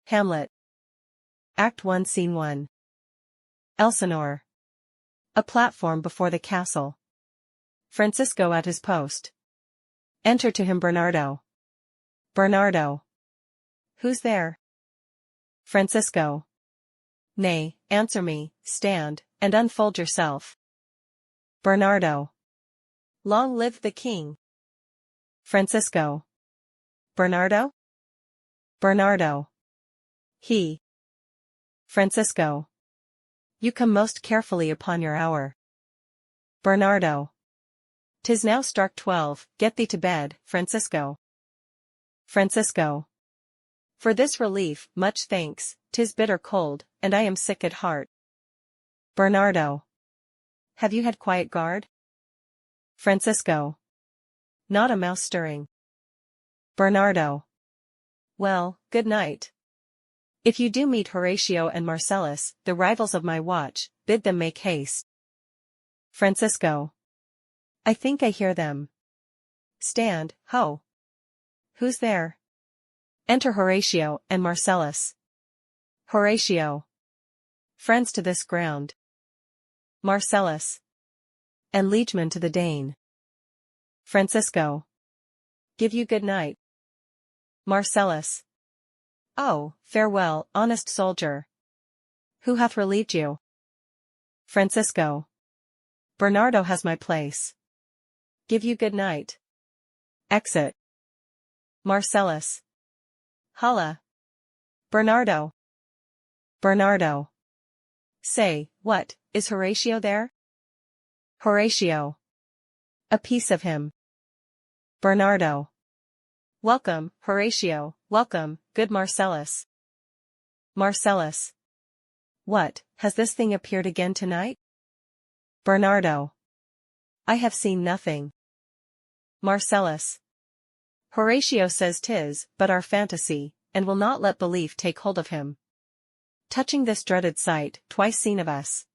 Hamlet. Act 1 Scene 1. Elsinore. A platform before the castle. Francisco at his post. Enter to him Bernardo. Bernardo. Who's there? Francisco. Nay, answer me, stand, and unfold yourself. Bernardo. Long live the king. Francisco. Bernardo? Bernardo. He. Francisco. You come most carefully upon your hour. Bernardo. 'Tis now struck 12, get thee to bed, Francisco. Francisco. For this relief, much thanks, 'tis bitter cold, and I am sick at heart. Bernardo. Have you had quiet guard? Francisco. Not a mouse stirring. Bernardo. Well, good night. If you do meet Horatio and Marcellus, the rivals of my watch, bid them make haste. Francisco. I think I hear them. Stand, ho! Who's there? Enter Horatio and Marcellus. Horatio. Friends to this ground. Marcellus. And liegeman to the Dane. Francisco. Give you good night. Marcellus. Oh, farewell, honest soldier. Who hath relieved you? Francisco. Bernardo has my place. Give you good night. Exit. Marcellus. Holla. Bernardo. Bernardo. Say, what, is Horatio there? Horatio. A piece of him. Bernardo. Welcome, Horatio, welcome, good Marcellus. Marcellus. What, has this thing appeared again tonight? Bernardo. I have seen nothing. Marcellus. Horatio says 'tis but our fantasy, and will not let belief take hold of him. Touching this dreaded sight, twice seen of us.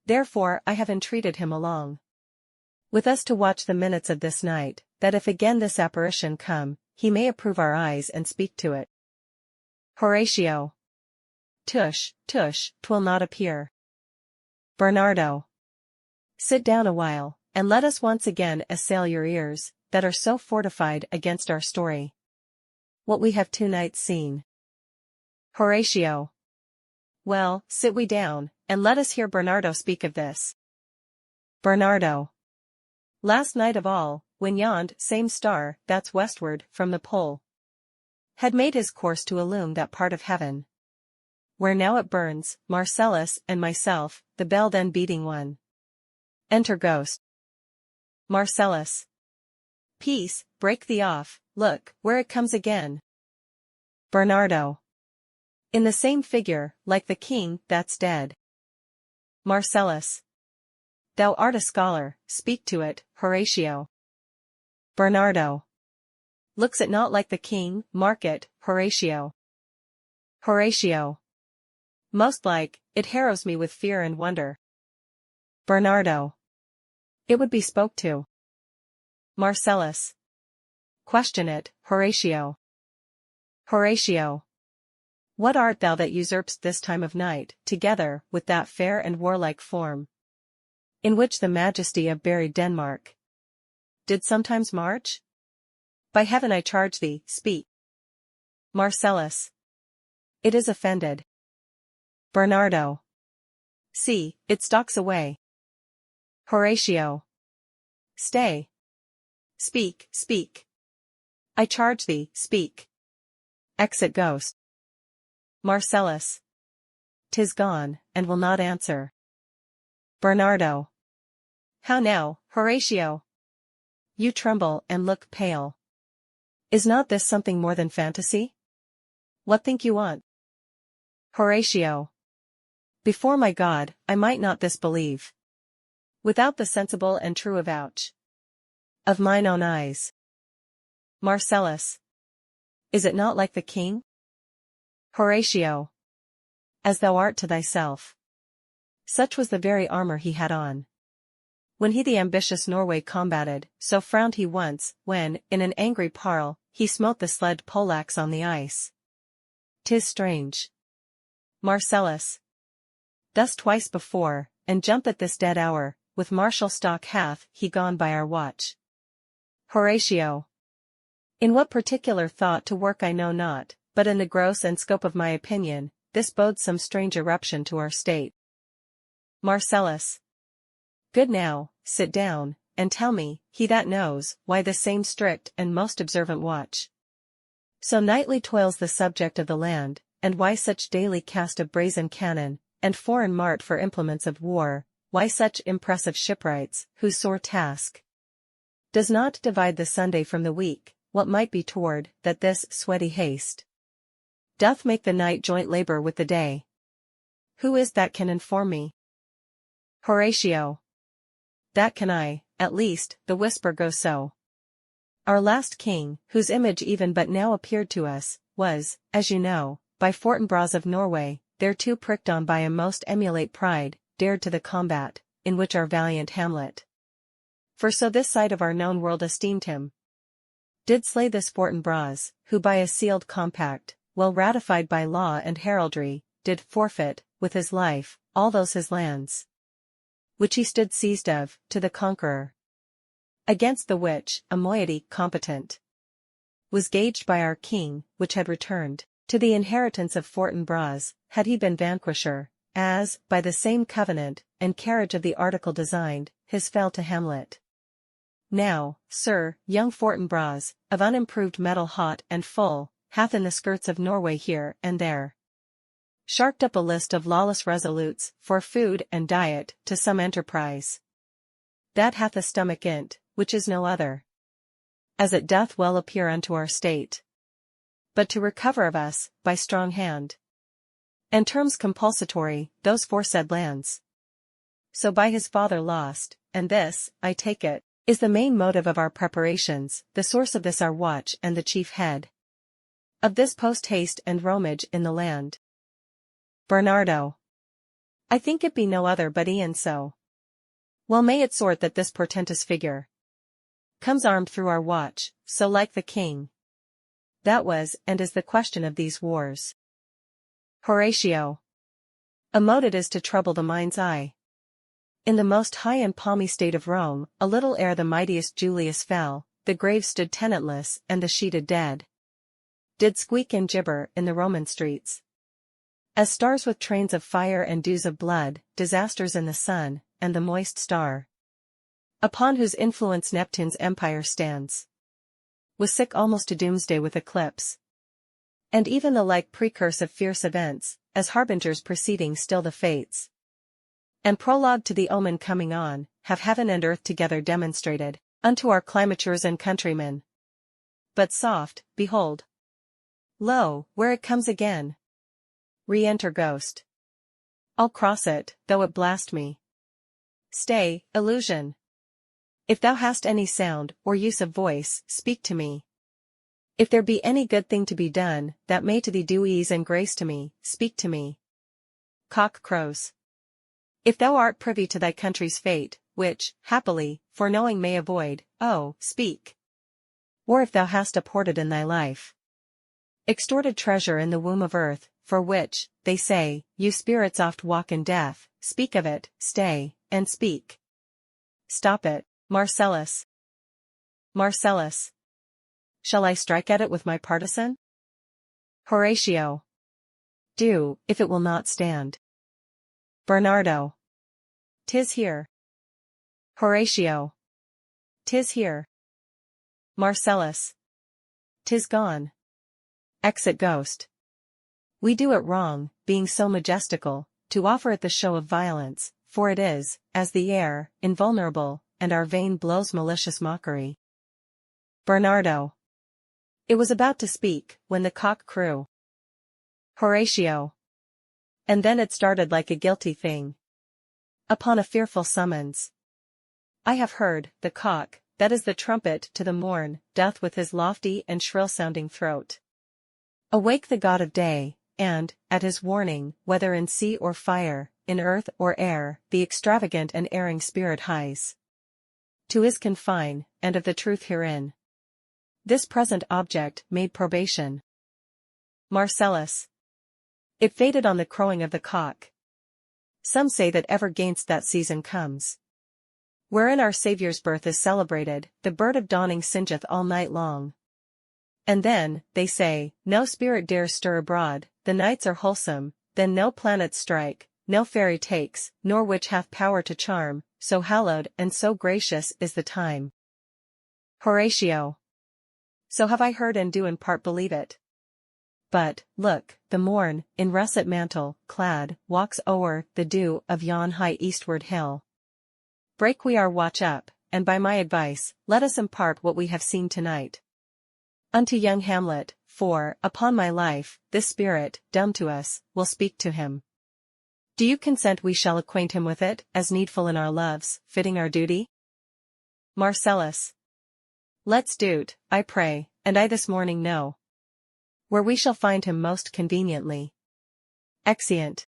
Therefore I have entreated him along with us to watch the minutes of this night, that if again this apparition come, he may approve our eyes and speak to it. Horatio. Tush, tush, 'twill not appear. Bernardo. Sit down a while, and let us once again assail your ears, that are so fortified against our story. What we have two nights seen. Horatio. Well, sit we down, and let us hear Bernardo speak of this. Bernardo. Last night of all, when yond same star, that's westward, from the pole, had made his course to illume that part of heaven where now it burns, Marcellus and myself, the bell then beating one. Enter ghost. Marcellus. Peace, break thee off, look, where it comes again. Bernardo. In the same figure, like the king, that's dead. Marcellus. Thou art a scholar, speak to it, Horatio. Bernardo. Looks it not like the king, mark it, Horatio. Horatio. Most like, it harrows me with fear and wonder. Bernardo. It would be spoke to. Marcellus. Question it, Horatio. Horatio. What art thou that usurpst this time of night, together with that fair and warlike form, in which the majesty of buried Denmark did sometimes march? By heaven I charge thee, speak. Marcellus. It is offended. Bernardo. See, it stalks away. Horatio. Stay. Speak, speak. I charge thee, speak. Exit ghost. Marcellus. 'Tis gone, and will not answer. Bernardo. How now, Horatio? You tremble and look pale. Is not this something more than fantasy? What think you want? Horatio. Before my God, I might not this believe, without the sensible and true avouch of mine own eyes. Marcellus. Is it not like the king? Horatio. As thou art to thyself. Such was the very armor he had on when he the ambitious Norway combated, so frowned he once, when, in an angry parle, he smote the sled poleaxe on the ice. 'Tis strange. Marcellus. Thus twice before, and jump at this dead hour, with martial stalk hath he gone by our watch. Horatio. In what particular thought to work I know not, but in the gross and scope of my opinion, this bodes some strange eruption to our state. Marcellus. Good now, sit down, and tell me, he that knows, why this same strict and most observant watch so nightly toils the subject of the land, and why such daily cast of brazen cannon, and foreign mart for implements of war, why such impressive shipwrights, whose sore task does not divide the Sunday from the week, what might be toward that this sweaty haste doth make the night joint labor with the day? Who is that can inform me? Horatio. That can I, at least, the whisper goes so. Our last king, whose image even but now appeared to us, was, as you know, by Fortinbras of Norway, thereto pricked on by a most emulate pride, dared to the combat, in which our valiant Hamlet, for so this side of our known world esteemed him, did slay this Fortinbras, who by a sealed compact, well ratified by law and heraldry, did forfeit, with his life, all those his lands, which he stood seized of, to the conqueror. Against the which, a moiety competent was gauged by our king, which had returned to the inheritance of Fortinbras, had he been vanquisher, as, by the same covenant, and carriage of the article designed, his fell to Hamlet. Now, sir, young Fortinbras, of unimproved metal hot and full, hath in the skirts of Norway here and there sharked up a list of lawless resolutes, for food and diet, to some enterprise that hath a stomach in't, which is no other, as it doth well appear unto our state, but to recover of us, by strong hand, and terms compulsatory, those foresaid lands. So by his father lost, and this, I take it, is the main motive of our preparations, the source of this our watch and the chief head of this post-haste and roamage in the land. Bernardo. I think it be no other but e'en so. Well may it sort that this portentous figure comes armed through our watch, so like the king. That was and is the question of these wars. Horatio. A mote it is to trouble the mind's eye. In the most high and palmy state of Rome, a little ere the mightiest Julius fell, the grave stood tenantless and the sheeted dead did squeak and gibber in the Roman streets. As stars with trains of fire and dews of blood, disasters in the sun, and the moist star, upon whose influence Neptune's empire stands, was sick almost to doomsday with eclipse. And even the like precurse of fierce events, as harbingers preceding still the fates, and prologue to the omen coming on, have heaven and earth together demonstrated, unto our climatures and countrymen. But soft, behold! Lo, where it comes again! Re-enter ghost. I'll cross it, though it blast me. Stay, illusion! If thou hast any sound, or use of voice, speak to me. If there be any good thing to be done, that may to thee do ease and grace to me, speak to me. Cock crows. If thou art privy to thy country's fate, which, happily, foreknowing may avoid, oh, speak. Or if thou hast uphoarded in thy life extorted treasure in the womb of earth, for which, they say, you spirits oft walk in death, speak of it, stay, and speak. Stop it, Marcellus. Marcellus. Shall I strike at it with my partisan? Horatio. Do, if it will not stand. Bernardo. 'Tis here. Horatio. 'Tis here. Marcellus. 'Tis gone. Exit ghost. We do it wrong, being so majestical, to offer it the show of violence, for it is, as the air, invulnerable, and our vein blows malicious mockery. Bernardo. It was about to speak, when the cock crew. Horatio. And then it started like a guilty thing upon a fearful summons. I have heard, the cock, that is the trumpet to the morn, doth with his lofty and shrill-sounding throat awake the god of day, and, at his warning, whether in sea or fire, in earth or air, the extravagant and erring spirit hies to his confine, and of the truth herein this present object made probation. Marcellus. It faded on the crowing of the cock. Some say that ever gainst that season comes, wherein our Saviour's birth is celebrated, the bird of dawning singeth all night long. And then, they say, no spirit dares stir abroad, the nights are wholesome, then no planets strike, no fairy takes, nor witch hath power to charm, so hallowed and so gracious is the time. Horatio. So have I heard and do in part believe it. But, look, the morn, in russet mantle, clad, walks o'er the dew of yon high eastward hill. Break we our watch up, and by my advice, let us impart what we have seen tonight unto young Hamlet, for, upon my life, this spirit, dumb to us, will speak to him. Do you consent we shall acquaint him with it, as needful in our loves, fitting our duty? Marcellus. Let's do't, I pray, and I this morning know where we shall find him most conveniently. Exeunt.